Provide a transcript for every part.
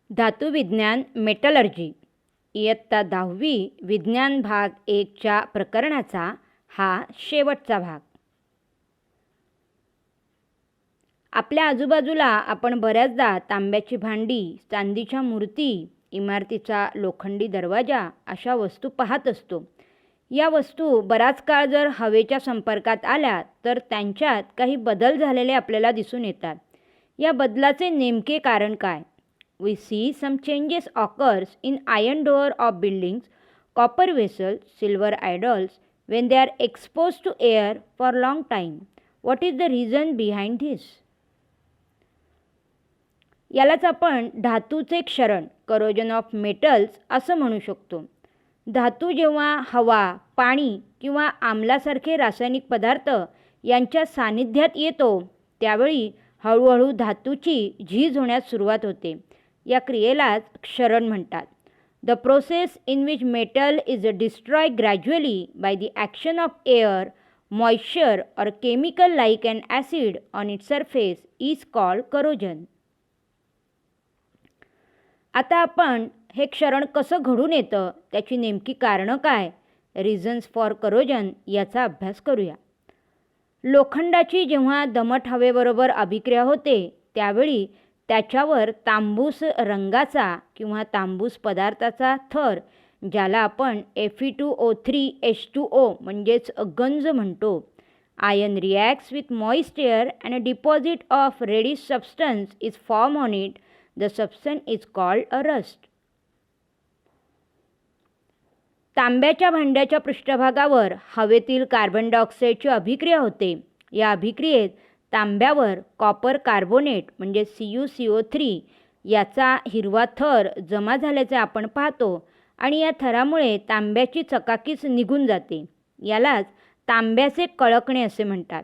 धातुविज्ञान metallurgy इयत्ता 10वी विज्ञान भाग 1च्या प्रकरणाचा हा शेवटचा भाग. आपल्या आजूबाजूला आपण बऱ्याचदा तांब्याची भांडी, चांदीच्या मूर्ती, इमारतीचा लोखंडी दरवाजा अशा वस्तू पाहत असतो. या वस्तू बराच काळ जर हवेच्या संपर्कात आल्या तर त्यांच्यात काही बदल झालेले आपल्याला दिसून येतात. या बदलाचे नेमके कारण काय? We see some changes occurs in iron door of buildings, copper vessels, silver idols when they are exposed to air for long time. What is the reason behind this? यालाच आपण धातूचे क्षरण corrosion of metals असं म्हणू शकतो. धातू जेव्हा हवा, पाणी किंवा आम्लासारखे रासायनिक पदार्थ यांच्या सानिध्यात येतो त्यावेळी हळूहळू धातूची झीज होण्यास सुरुवात होते. या क्रियेलाच क्षरण म्हणतात. The process in which metal is destroy gradually by the action of air, moisture और chemical like an acid on it surface is called corrosion. आता आपण हे क्षरण कसं घडून येतं, त्याची नेमकी कारणं काय, रिझन्स फॉर करोजन याचा अभ्यास करूया. लोखंडाची जेव्हा दमट हवेबरोबर अभिक्रिया होते त्यावेळी त्याच्यावर तांबूस रंगाचा किंवा तांबूस पदार्थाचा थर, ज्याला आपण Fe2O3H2O म्हणजेच गंज म्हणतो, iron reacts with moisture and a deposit of reddish substance is form on it. The substance is called a rust. तांब्याच्या भांड्याच्या पृष्ठभागावर हवेतील कार्बन डायऑक्साईडची अभिक्रिया होते. या अभिक्रियेत तांब्यावर कॉपर कार्बोनेट म्हणजे CuCO3 याचा हिरवा थर जमा झाल्याचे आपण पाहतो आणि या थरामुळे तांब्याची चकाकीच निघून जाते. यालाच तांब्याचे कळकणे असे म्हणतात.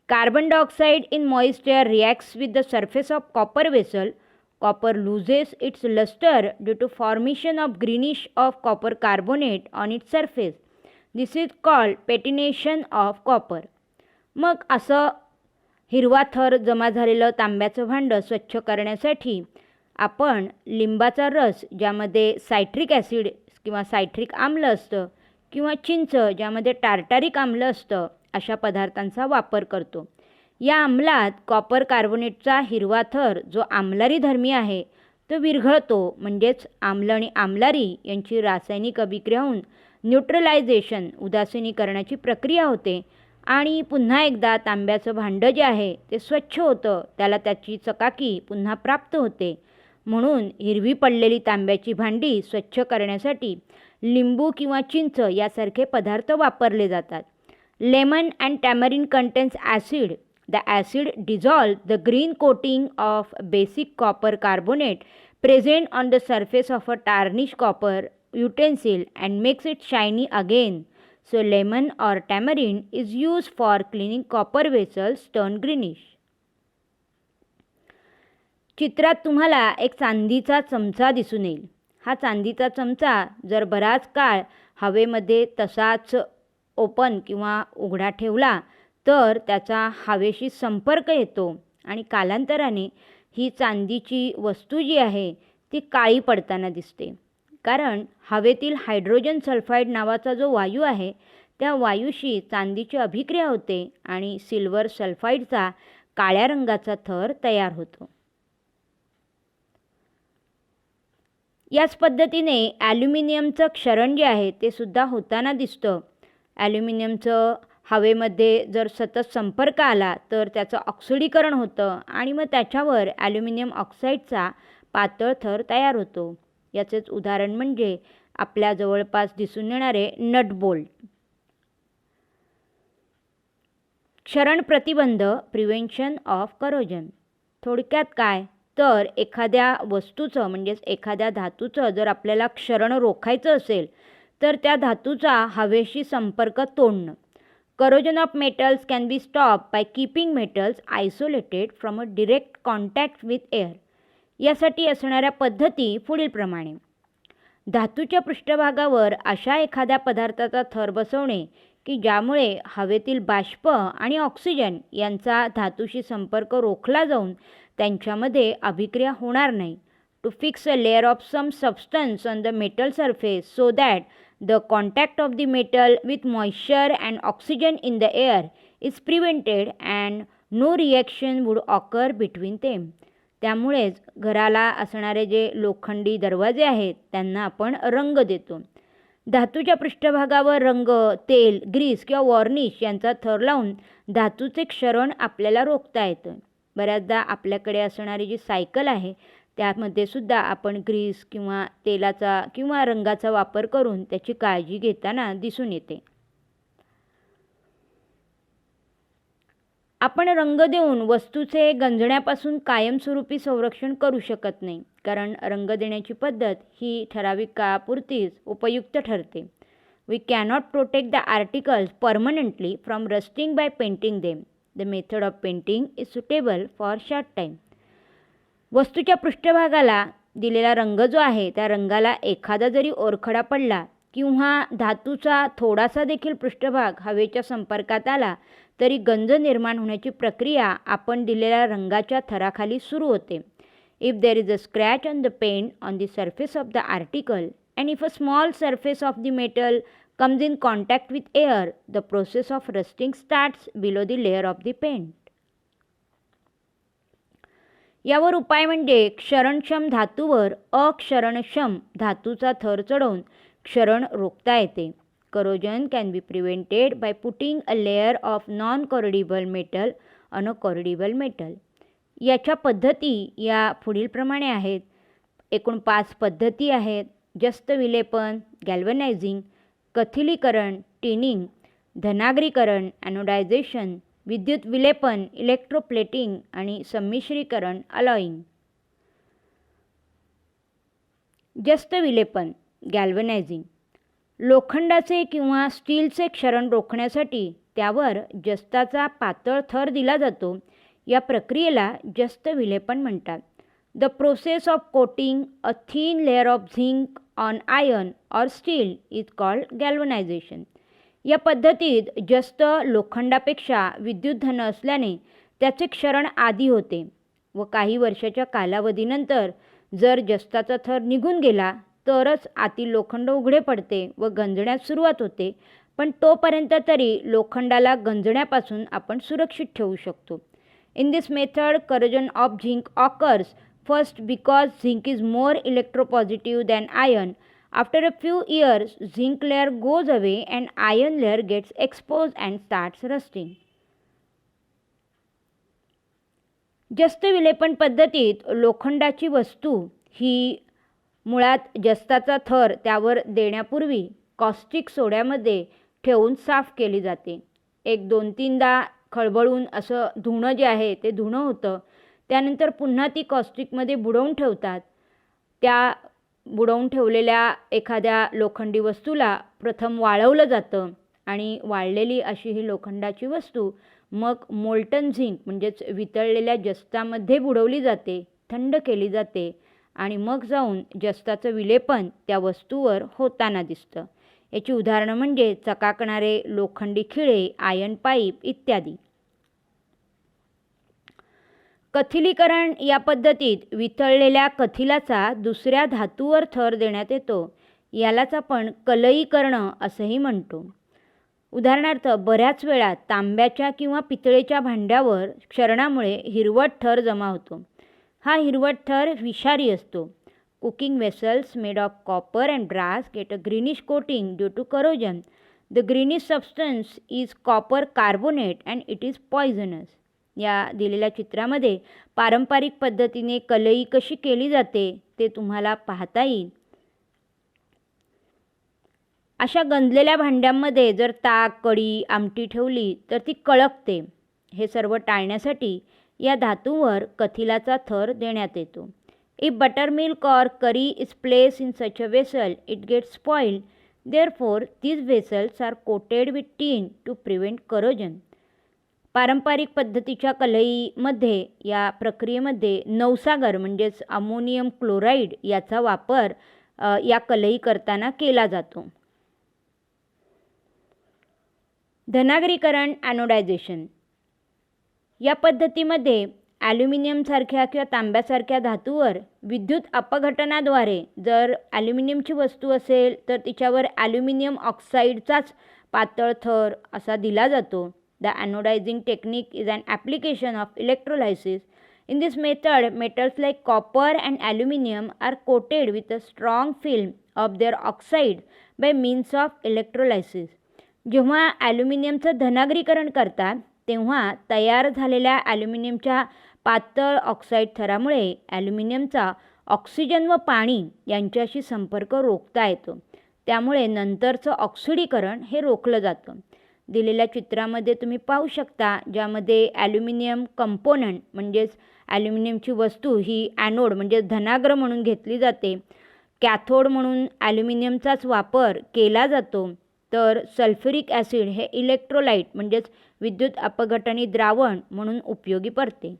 Carbon dioxide in moisture reacts with the surface of copper vessel. Copper loses its luster due to formation of greenish of copper carbonate on its surface. This is called patination of copper. मग असं हिरवा थर जमा झालेलं तांब्याचं भांडं स्वच्छ करण्यासाठी आपण लिंबाचा रस, ज्यामध्ये सायट्रिक ॲसिड किंवा सायट्रिक आम्ल असतं, किंवा चिंच ज्यामध्ये टार्टारिक आम्ल असतं, अशा पदार्थांचा वापर करतो. या आम्लात कॉपर कार्बोनेटचा हिरवा थर जो आम्लारी धर्मी आहे तो विरघळतो. म्हणजेच आम्ल आणि आम्लारी यांची रासायनिक अभिक्रिया होऊन न्यूट्रलायझेशन उदासीनीकरणाची प्रक्रिया होते आणि पुन्हा एकदा तांब्याचं भांडं जे आहे ते स्वच्छ होतं, त्याला त्याची चकाकी पुन्हा प्राप्त होते. म्हणून हिरवी पडलेली तांब्याची भांडी स्वच्छ करण्यासाठी लिंबू किंवा चिंच यासारखे पदार्थ वापरले जातात. Lemon and tamarind contains acid. The acid dissolves the green coating of basic copper carbonate present on the surface of a tarnished copper utensil and makes it shiny again. So lemon or tamarind is used for cleaning copper vessels turned greenish. चित्रात तुम्हाला एक चांदीचा चमचा दिसून येईल. हा चांदीचा चमचा जर बराच काळ हवेमध्ये तसाच ओपन किंवा उघडा ठेवला तर त्याचा हवेशी संपर्क येतो आणि कालांतराने ही चांदीची वस्तू जी आहे ती काळी पडताना दिसते. कारण हवेतील हायड्रोजन सल्फाईड नावाचा जो वायू आहे त्या वायूशी चांदीची अभिक्रिया होते आणि सिल्वर सल्फाईडचा काळ्या रंगाचा थर तयार होतो. याच पद्धतीने ॲल्युमिनियमचं क्षरण जे आहे ते सुद्धा होताना दिसतं. ॲल्युमिनियमचं हवेमध्ये जर सतत संपर्क आला तर त्याचं ऑक्सिडीकरण होतं आणि मग त्याच्यावर ॲल्युमिनियम ऑक्साईडचा पातळ थर तयार होतो. याचेच उदाहरण म्हणजे आपल्या जवळपास दिसून येणारे नट बोल्ट. क्षरण प्रतिबंध, प्रिव्हेन्शन ऑफ करोजन. थोडक्यात काय तर एखाद्या वस्तूचं म्हणजेच एखाद्या धातूचं जर आपल्याला क्षरण रोखायचं असेल तर त्या धातूचा हवेशी संपर्क तोडणं. Corrosion of metals can be stopped by keeping metals isolated from a direct contact with air. यासाठी असणाऱ्या पद्धती पुढीलप्रमाणे. धातूच्या पृष्ठभागावर अशा एखाद्या पदार्थाचा थर बसवणे की ज्यामुळे हवेतील बाष्प आणि ऑक्सिजन यांचा धातूशी संपर्क रोखला जाऊन त्यांच्यामध्ये अभिक्रिया होणार नाही. to fix a layer of some substance on the metal surface so that the contact of the metal with moisture and oxygen in the air is prevented and no reaction would occur between them. त्यामुळेच घराला असणारे जे लोखंडी दरवाजे आहेत त्यांना आपण रंग देतो. धातूच्या पृष्ठभागावर रंग, तेल, ग्रीस किंवा वॉर्निश यांचा थर लावून धातूचे क्षरण आपल्याला रोखता येतं. बऱ्याचदा आपल्याकडे असणारी जी सायकल आहे त्यामध्ये सुद्धा आपण ग्रीस किंवा तेलाचा किंवा रंगाचा वापर करून त्याची काळजी घेताना दिसून येते. आपण रंग देऊन वस्तूचे गंजण्यापासून कायमस्वरूपी संरक्षण करू शकत नाही, कारण रंग देण्याची पद्धत ही ठराविक काळापुरतीच उपयुक्त ठरते. We cannot protect the articles permanently from rusting by painting them. The method of painting is suitable for short time. वस्तूच्या पृष्ठभागाला दिलेला रंग जो आहे त्या रंगाला एखादा जरी ओरखडा पडला किंवा धातूचा थोडासा देखील पृष्ठभाग हवेच्या संपर्कात आला तरी गंज निर्माण होण्याची प्रक्रिया आपण दिलेल्या रंगाच्या थराखाली सुरू होते. If there is a scratch on the paint on the surface of the article and if a small surface of the metal comes in contact with air, the process of rusting starts below the layer of the paint. यावर उपाय म्हणजे क्षरणक्षम धातूवर अक्षरणक्षम धातूचा थर चढवून क्षरण रोखता येते. Corrosion can be prevented by putting a layer of non-corrodible metal on a corrodible metal. याच्या पद्धती या पुढीलप्रमाणे आहेत. एकूण 5 पद्धती आहेत. जस्त विलेपन, गॅल्वनायझिंग, कथिलीकरण, टिनिंग, धनाग्रीकरण, ॲनोडायझेशन, विद्युत विलेपन, इलेक्ट्रोप्लेटिंग आणि संमिश्रीकरण, अलॉईंग. जस्त विलेपन, गॅल्वनायझिंग. लोखंडाचे किंवा स्टीलचे क्षरण रोखण्यासाठी त्यावर जस्ताचा पातळ थर दिला जातो. या प्रक्रियेला जस्त विलेपन म्हणतात. The process of coating a thin layer of zinc on iron or steel is called galvanization. या पद्धतीत जस्त लोखंडापेक्षा विद्युतधन असल्याने त्याचे क्षरण आधी होते व काही वर्षाच्या कालावधीनंतर जर जस्ताचा थर निघून गेला तरच आतील लोखंड उघडे पडते व गंजण्यास सुरुवात होते, पण तोपर्यंत तरी लोखंडाला गंजण्यापासून आपण सुरक्षित ठेवू शकतो. In this method corrosion of zinc occurs first because zinc is more electropositive than iron. After a few years, zinc layer goes away and iron layer gets exposed and starts rusting. जस्त विलेपन पद्धतीत लोखंडाची वस्तू ही मुळात जस्ताचा थर त्यावर देण्यापूर्वी caustic सोड्यामध्ये ठेवून साफ केली जाते. 1-2-3दा खळबळून असं धुणं जे आहे ते धुणं होतं. त्यानंतर पुन्हा ती कॉस्टिकमध्ये बुडवून ठेवतात. त्या बुडवून ठेवलेल्या एखाद्या लोखंडी वस्तूला प्रथम वाळवलं जातं आणि वाळलेली अशी ही लोखंडाची वस्तू मग मोल्टन झिंक म्हणजेच वितळलेल्या जस्तामध्ये बुडवली जाते, थंड केली जाते आणि मग जाऊन जस्ताचं विलेपन त्या वस्तूवर होताना दिसतं. याची उदाहरणं म्हणजे चकाकणारे लोखंडी खिळे, आयर्न पाईप इत्यादी. कथिलीकरण या पद्धतीत वितळलेल्या कथिलाचा दुसऱ्या धातूवर थर देण्यात येतो. यालाच आपण कलई करणं असंही म्हणतो. उदाहरणार्थ बऱ्याच वेळा तांब्याच्या किंवा पितळेच्या भांड्यावर क्षरणामुळे हिरवट थर जमा होतो. हा हिरवट थर विषारी असतो. Cooking vessels made of copper and brass get a greenish coating due to corrosion. The greenish substance is copper carbonate and it is poisonous. या दिलेल्या चित्रामध्ये पारंपरिक पद्धतीने कलई कशी केली जाते ते तुम्हाला पाहता येईल. अशा गंजलेल्या भांड्यांमध्ये जर ताक, कढी, आमटी ठेवली तर ती कळकते. हे सर्व टाळण्यासाठी या धातूवर कथिलाचा थर देण्यात येतो. If buttermilk or curry is placed in such a vessel, it gets spoiled. Therefore, these vessels are coated with tin to prevent corrosion. पारंपरिक पद्धतीच्या कलईमध्ये या प्रक्रियेमध्ये नवसागर म्हणजेच अमोनियम क्लोराईड याचा वापर या कलई करताना केला जातो. धनाग्रीकरण, ॲनोडायझेशन. या पद्धतीमध्ये ॲल्युमिनियमसारख्या किंवा तांब्यासारख्या धातूवर विद्युत अपघटनाद्वारे जर ॲल्युमिनियमची वस्तू असेल तर तिच्यावर ॲल्युमिनियम ऑक्साईडचाच पातळ थर असा दिला जातो. The anodizing technique is an application of electrolysis. In this method, metals like copper and aluminum are coated with a strong film of their oxide by means of electrolysis. जेव्हा ॲल्युमिनियमचं धनाग्रीकरण करतात तेव्हा तयार झालेल्या ॲल्युमिनियमच्या पातळ ऑक्साईड थरामुळे ॲल्युमिनियमचा ऑक्सिजन व पाणी यांच्याशी संपर्क रोखता येतो. त्यामुळे नंतरचं ऑक्सिडीकरण हे रोखलं जातं. दिलेल्या चित्रामध्ये तुम्ही पाहू शकता ज्यामध्ये ॲल्युमिनियम कंपोनंट म्हणजेच ॲल्युमिनियमची वस्तू ही ॲनोड म्हणजे धनाग्र म्हणून घेतली जाते. कॅथोड म्हणून ॲल्युमिनियमचाच वापर केला जातो. तर सल्फ्युरिक ॲसिड हे इलेक्ट्रोलाइट म्हणजेच विद्युत अपघटनी द्रावण म्हणून उपयोगी पडते.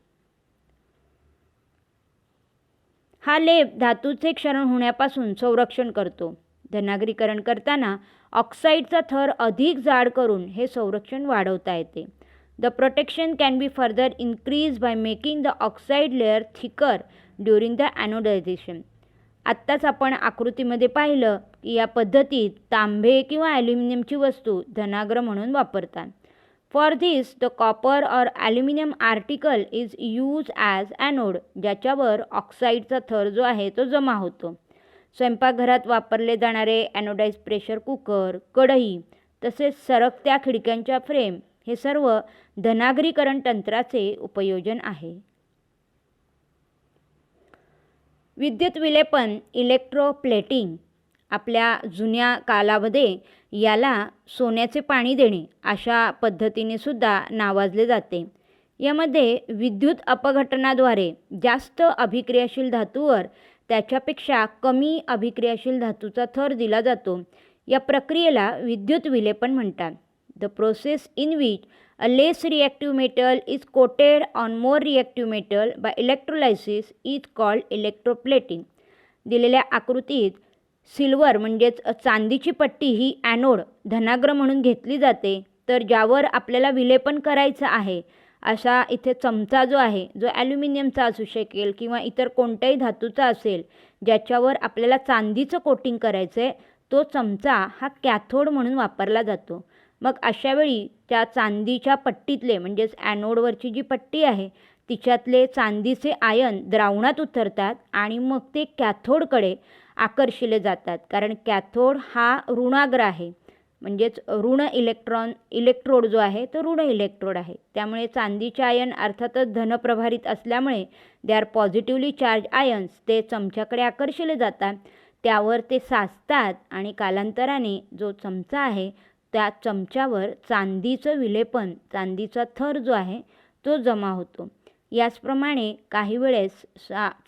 हा लेप धातूचे क्षरण होण्यापासून संरक्षण करतो. धनाग्रीकरण करताना ऑक्साईडचा थर अधिक जाड करून हे संरक्षण वाढवता येते. The protection can be further increased by making the oxide layer thicker during the anodization. आत्ताच आपण आकृतीमध्ये पाहिलं की या पद्धतीत तांबे किंवा ॲल्युमिनियमची वस्तू धनाग्र म्हणून वापरतात. For this the copper or aluminium article is use as anode, ज्याच्यावर ऑक्साईडचा थर जो आहे तो जमा होतो. स्वयंपाकघरात वापरले जाणारे ॲनोडाइज प्रेशर कुकर, कढई तसेच सरकत्या खिडक्यांच्या फ्रेम हे सर्व धनाग्रीकरण तंत्राचे उपयोजन आहे. विद्युत विलेपन इलेक्ट्रोप्लेटिंग. आपल्या जुन्या कालामध्ये याला सोन्याचे पाणी देणे अशा पद्धतीने सुद्धा नावाजले जाते. यामध्ये विद्युत अपघटनाद्वारे जास्त अभिक्रियाशील धातूवर त्याच्यापेक्षा कमी अभिक्रियाशील धातूचा थर दिला जातो. या प्रक्रियेला विद्युत विलेपन म्हणतात. The process in which a less reactive metal is coated on more reactive metal by electrolysis is called electroplating. दिलेल्या आकृतीत सिल्वर म्हणजेच चांदीची पट्टी ही ॲनोड धनाग्र म्हणून घेतली जाते. तर ज्यावर आपल्याला विलेपन करायचं आहे असा इथे चमचा जो आहे जो ॲल्युमिनियमचा असू शकेल किंवा इतर कोणत्याही धातूचा असेल ज्याच्यावर आपल्याला चांदीचं कोटिंग करायचं आहे तो चमचा हा कॅथोड म्हणून वापरला जातो. मग अशावेळी त्या चांदीच्या पट्टीतले म्हणजेच ॲनोडवरची जी पट्टी आहे तिच्यातले चांदीचे आयन द्रावणात उतरतात आणि मग ते कॅथोडकडे आकर्षिले जातात. कारण कॅथोड हा ऋणाग्र आहे म्हणजेच ऋण इलेक्ट्रोड जो आहे तो ऋण इलेक्ट्रोड आहे. त्यामुळे चांदीचे आयन अर्थातच धनप्रभारित असल्यामुळे they are positively charge ions ते चमच्याकडे आकर्षिले जातात. त्यावर ते साचतात आणि कालांतराने जो चमचा आहे त्या चमच्यावर चांदीचं विलेपन चांदीचा थर जो आहे तो जमा होतो. याचप्रमाणे काही वेळेस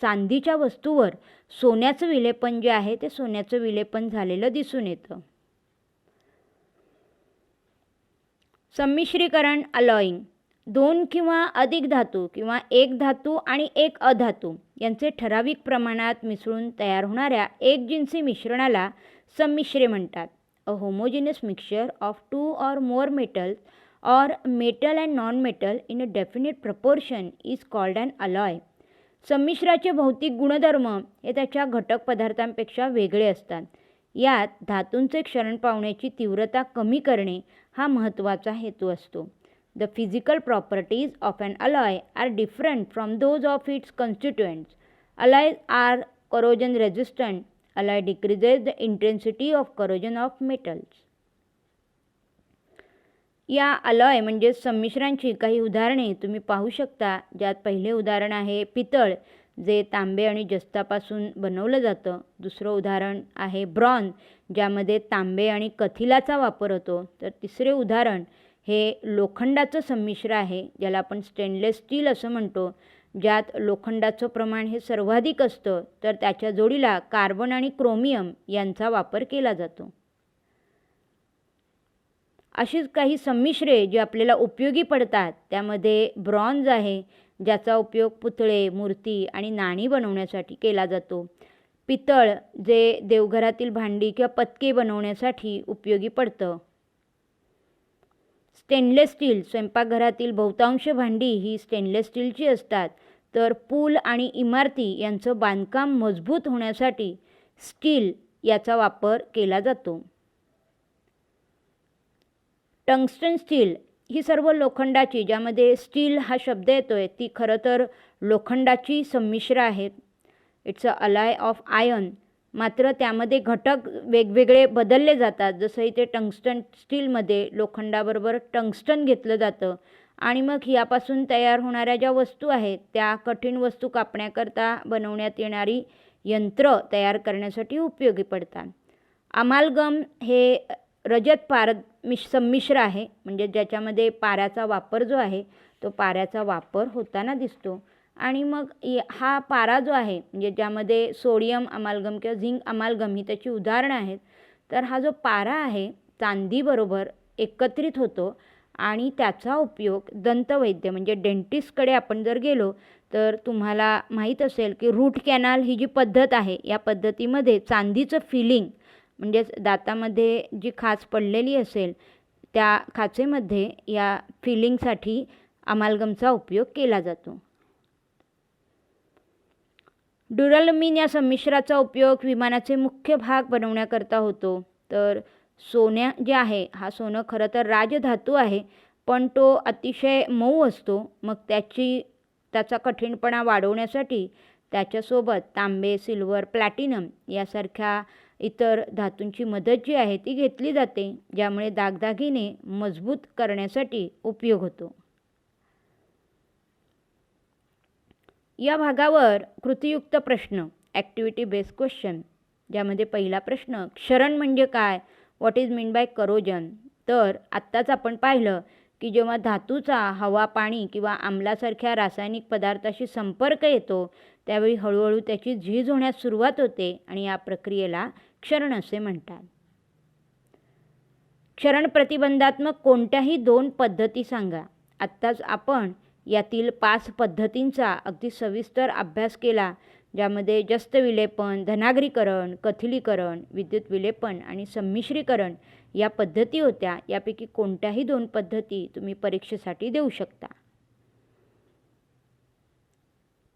चांदीच्या वस्तूवर सोन्याचं विलेपन जे आहे ते सोन्याचं विलेपन झालेलं दिसून येतं. संमिश्रीकरण अलॉईंग. दोन किंवा अधिक धातू किंवा एक धातू आणि एक अधातू यांचे ठराविक प्रमाणात मिसळून तयार होणाऱ्या एकजिन्सी मिश्रणाला संमिश्रे म्हणतात. A homogeneous mixture of two or more metals or metal and non-metal in a definite proportion is called an alloy. संमिश्राचे भौतिक गुणधर्म हे त्याच्या घटक पदार्थांपेक्षा वेगळे असतात. यात धातूंचे क्षरण पावण्याची तीव्रता कमी करणे हा महत्त्वाचा हेतू असतो. The physical properties of an alloy are different from those of its constituents. Alloys are corrosion resistant. Alloy decreases the intensity of corrosion of metals. या अलॉय म्हणजे संमिश्रांची काही उदाहरणे तुम्ही पाहू शकता. ज्यात पहिले उदाहरण आहे पितळ जे तांबे आणि जस्तापासून बनवलं जातं. दुसरं उदाहरण आहे ब्रॉन्झ ज्यामध्ये तांबे आणि कथिलाचा वापर होतो. तर तिसरे उदाहरण हे लोखंडाचं संमिश्र आहे ज्याला आपण स्टेनलेस स्टील असं म्हणतो, ज्यात लोखंडाचं प्रमाण हे सर्वाधिक असतं. तर त्याच्या जोडीला कार्बन आणि क्रोमियम यांचा वापर केला जातो. अशीच काही संमिश्रे जी आपल्याला उपयोगी पडतात त्यामध्ये ब्रॉन्झ आहे ज्याचा उपयोग पुतळे, मूर्ती आणि नाणी बनवण्यासाठी केला जातो. पितळ जे देवघरातील भांडी किंवा पत्के बनवण्यासाठी उपयोगी पडतं. स्टेनलेस स्टील, स्वयंपाकघरातील बहुतांश भांडी ही स्टेनलेस स्टीलची असतात, तर पूल आणि इमारती यांचं बांधकाम मजबूत होण्यासाठी स्टील याचा वापर केला जातो. टंगस्टन स्टील ही सर्व लोखंडाची, ज्यामध्ये स्टील हा शब्द येतोय, ती खरं तर लोखंडाची संमिश्र आहेत. It's a ally of iron. मात्र त्यामध्ये घटक वेगवेगळे बदलले जातात. जसं इथे टंगस्टन स्टीलमध्ये लोखंडाबरोबर टंगस्टन घेतलं जातं आणि मग यापासून तयार होणाऱ्या ज्या वस्तू आहेत त्या कठीण वस्तू कापण्याकरता बनवण्यात येणारी यंत्र तयार करण्यासाठी उपयोगी पडतात. अमालगम हे रजत संमिश्र आहे, म्हणजे ज्याच्यामध्ये पाऱ्याचा वापर जो आहे तो पाऱ्याचा वापर होताना दिसतो. आणि मग हा पारा जो आहे, म्हणजे ज्यामध्ये सोडियम अमालगम किंवा झिंक अमालगम ही त्याची उदाहरणं आहेत, तर हा जो पारा आहे चांदीबरोबर एकत्रित होतो आणि त्याचा उपयोग दंतवैद्य म्हणजे डेंटिस्टकडे आपण जर गेलो तर तुम्हाला माहीत असेल की रूट कॅनाल ही जी पद्धत आहे, या पद्धतीमध्ये चांदीचं फिलिंग म्हणजेच दातामध्ये जी खाच पडलेली असेल त्या खाचेमध्ये या फिलिंगसाठी अमालगमचा उपयोग केला जातो. ड्युरॅलमिन या संमिश्राचा उपयोग विमानाचे मुख्य भाग बनवण्याकरता होतो. तर सोनं जे आहे, हा सोनं खरं तर राजधातू आहे, पण तो अतिशय मऊ असतो. मग त्याचा कठीणपणा वाढवण्यासाठी त्याच्यासोबत तांबे, सिल्वर, प्लॅटिनम यासारख्या इतर धातूंची मदत जी आहे ती घेतली जाते, ज्यामुळे दागदागिने मजबूत करण्यासाठी उपयोग होतो. या भागावर कृतीयुक्त प्रश्न, ॲक्टिव्हिटी बेस्ड क्वेश्चन, ज्यामध्ये पहिला प्रश्न, क्षरण म्हणजे काय? What is mean by corrosion? तर आत्ताच आपण पाहिलं की जेव्हा धातूचा हवा, पाणी किंवा आम्लासारख्या रासायनिक पदार्थाशी संपर्क येतो त्यावेळी हळूहळू त्याची झीज होण्यास सुरुवात होते आणि या प्रक्रियेला क्षरण असे म्हणतात. क्षरण प्रतिबंधात्मक कोणत्याही 2 पद्धती सांगा. आत्ताच आपण यातील 5 पद्धतींचा अगदी सविस्तर अभ्यास केला, ज्यामध्ये जस्त विलेपन, धनाग्रीकरण, कथिलीकरण, विद्युत विलेपन आणि संमिश्रीकरण या पद्धती होत्या. यापैकी कोणत्याही 2 पद्धती तुम्ही परीक्षेसाठी देऊ शकता.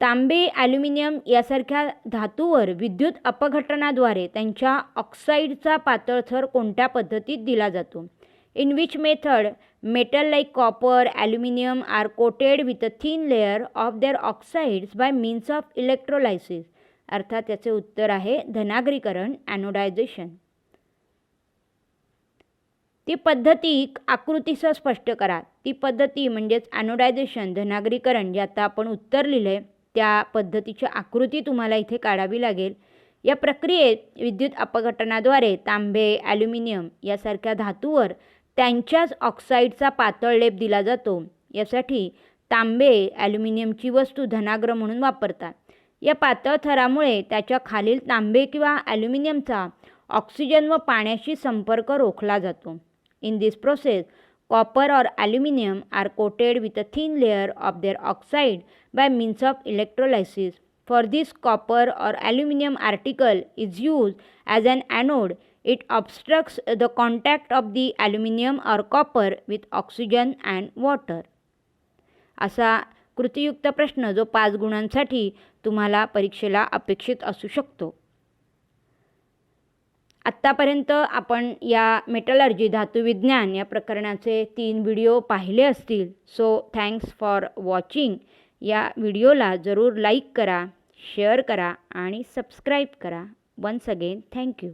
तांबे, ॲल्युमिनियम यासारख्या धातूवर विद्युत अपघटनाद्वारे त्यांच्या ऑक्साईडचा पातळ थर कोणत्या पद्धतीत दिला जातो? In which method metal like copper, aluminium are coated with a thin layer of their oxides by means of electrolysis? अर्थात त्याचे उत्तर आहे धनाग्रीकरण, ॲनोडायझेशन. ती पद्धती आकृतीसह स्पष्ट करा. ती पद्धती म्हणजेच ॲनोडायझेशन, धनाग्रीकरण, जे आता आपण उत्तर लिहिले त्या पद्धतीची आकृती तुम्हाला इथे काढावी लागेल. या प्रक्रियेत विद्युत अपघटनाद्वारे तांबे, ॲल्युमिनियम यासारख्या धातूवर त्यांच्याच ऑक्साईडचा पातळ लेप दिला जातो. यासाठी तांबे, ॲल्युमिनियमची वस्तू धनाग्र म्हणून वापरतात. या पातळ थरामुळे त्याच्या खालील तांबे किंवा ॲल्युमिनियमचा ऑक्सिजन व पाण्याशी संपर्क रोखला जातो. In this process copper or aluminum are coated with a thin layer of their oxide by means of electrolysis. For this copper or aluminum article is used as an anode. It obstructs the contact of the aluminum or copper with oxygen and water. असा कृतीयुक्त प्रश्न जो 5 गुणांसाठी तुम्हाला परीक्षेला अपेक्षित असू शकतो. आत्तापर्यंत आपण या मेटलर्जी, धातुविज्ञान या प्रकरणाचे 3 व्हिडिओ पाहिले असतील. So thanks for watching. या व्हिडिओला जरूर लाईक करा, शेअर करा आणि सबस्क्राईब करा. Once again thank you.